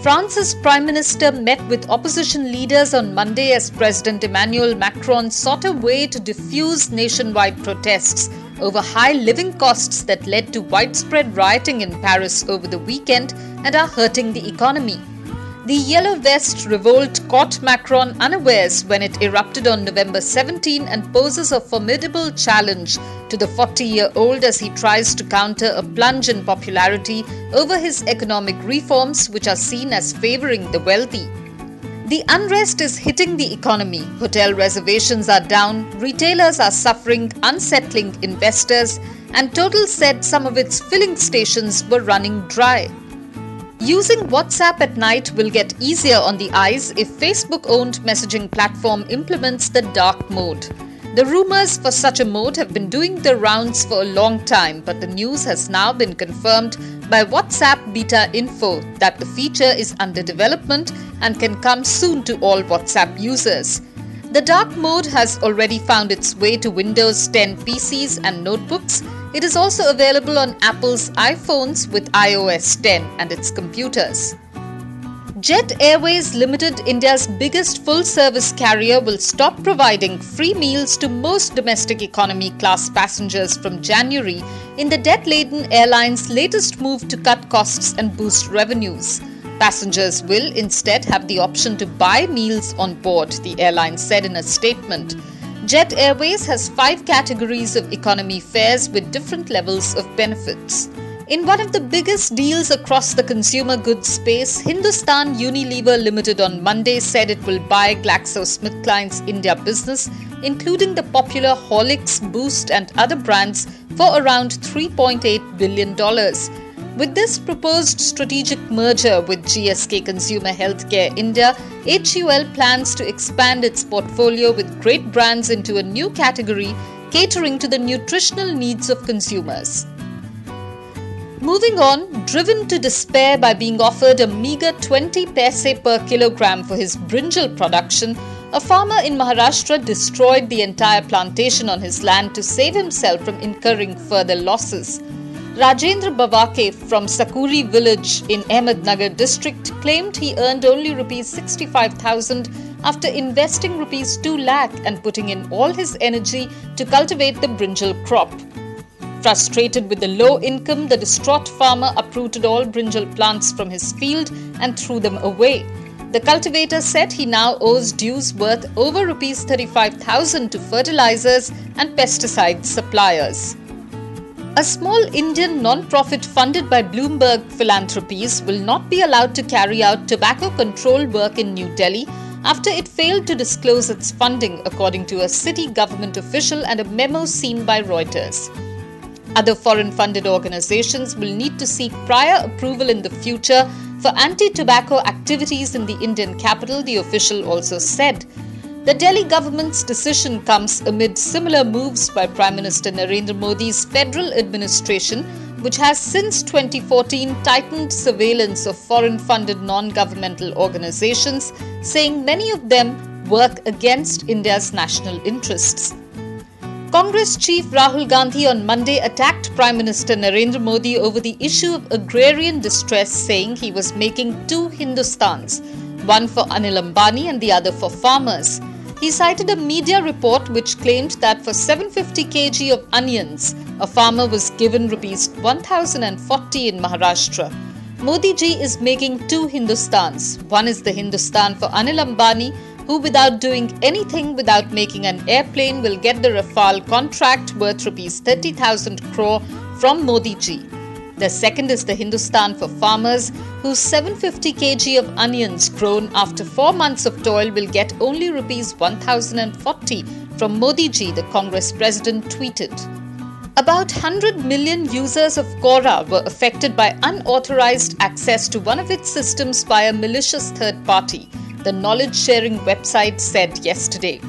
France's Prime Minister met with opposition leaders on Monday as President Emmanuel Macron sought a way to diffuse nationwide protests over high living costs that led to widespread rioting in Paris over the weekend and are hurting the economy. The Yellow Vest revolt caught Macron unawares when it erupted on November 17 and poses a formidable challenge to the 40-year-old as he tries to counter a plunge in popularity over his economic reforms, which are seen as favoring the wealthy. The unrest is hitting the economy. Hotel reservations are down, retailers are suffering, unsettling investors, and Total said some of its filling stations were running dry. Using WhatsApp at night will get easier on the eyes if Facebook-owned messaging platform implements the dark mode. The rumors for such a mode have been doing the rounds for a long time, but the news has now been confirmed by WhatsApp Beta Info that the feature is under development and can come soon to all WhatsApp users. The dark mode has already found its way to Windows 10 PCs and notebooks. It is also available on Apple's iPhones with iOS 10 and its computers. Jet Airways Limited, India's biggest full-service carrier, will stop providing free meals to most domestic economy class passengers from January in the debt-laden airline's latest move to cut costs and boost revenues. Passengers will instead have the option to buy meals on board, the airline said in a statement. Jet Airways has 5 categories of economy fares with different levels of benefits. In one of the biggest deals across the consumer goods space, Hindustan Unilever Limited on Monday said it will buy GlaxoSmithKline's India business, including the popular Horlicks, Boost and other brands, for around $3.8 billion. With this proposed strategic merger with GSK Consumer Healthcare India, HUL plans to expand its portfolio with great brands into a new category catering to the nutritional needs of consumers. Moving on, driven to despair by being offered a meager 20 paise per kilogram for his brinjal production, a farmer in Maharashtra destroyed the entire plantation on his land to save himself from incurring further losses. Rajendra Bavake from Sakuri village in Ahmednagar district claimed he earned only Rs 65,000 after investing Rs 2 lakh and putting in all his energy to cultivate the brinjal crop. Frustrated with the low income, the distraught farmer uprooted all brinjal plants from his field and threw them away. The cultivator said he now owes dues worth over Rs 35,000 to fertilizers and pesticide suppliers. A small Indian non-profit funded by Bloomberg Philanthropies will not be allowed to carry out tobacco control work in New Delhi after it failed to disclose its funding, according to a city government official and a memo seen by Reuters. Other foreign-funded organizations will need to seek prior approval in the future for anti-tobacco activities in the Indian capital, the official also said. The Delhi government's decision comes amid similar moves by Prime Minister Narendra Modi's federal administration, which has since 2014 tightened surveillance of foreign-funded non-governmental organizations, saying many of them work against India's national interests. Congress Chief Rahul Gandhi on Monday attacked Prime Minister Narendra Modi over the issue of agrarian distress, saying he was making 2 Hindustans, one for Anil Ambani and the other for farmers. He cited a media report which claimed that for 750 kg of onions, a farmer was given Rs 1,040 in Maharashtra. Modi ji is making 2 Hindustans. One is the Hindustan for Anil Ambani, who without doing anything without making an airplane will get the Rafale contract worth Rs 30,000 crore from Modi ji. The second is the Hindustan for farmers, whose 750 kg of onions grown after 4 months of toil will get only Rs 1,040 from Modi ji, the Congress president tweeted. About 100 million users of Quora were affected by unauthorized access to one of its systems by a malicious third party, the knowledge-sharing website said yesterday.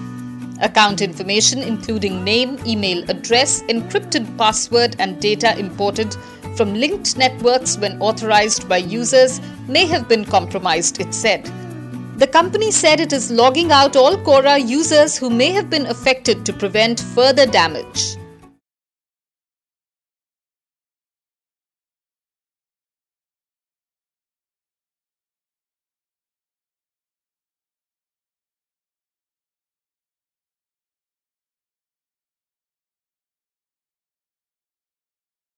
Account information including name, email address, encrypted password and data imported from linked networks when authorized by users may have been compromised, it said. The company said it is logging out all Quora users who may have been affected to prevent further damage.